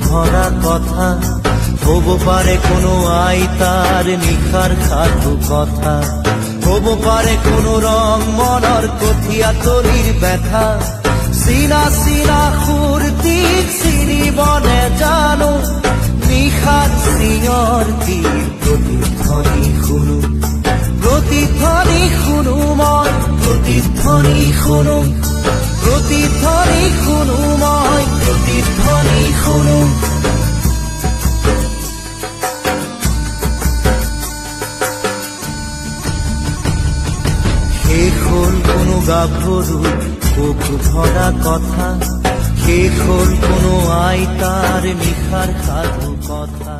ভরা কথা, হব পারে কোনো আইতার নিখার খাটু কথা, হব পারে কোনো রং মনর কথিয়া তরির ব্যথা। সিনা সিনা ফুর্তি সিনি বনে জানো, নিখার সিয়র তীর প্রতিধ্বনি শুনো, প্রতিধ্বনি শুনো মই, প্রতিধ্বনি শুনো, প্রতিধ্বনি শুনো মই, প্রতিধ্বনি শুনো। শেষ হল কোনো গাভৰু বুক ভৰা কথা, শেষ হল কোনো আইতাৰ নিখাৰ সাধু কথা।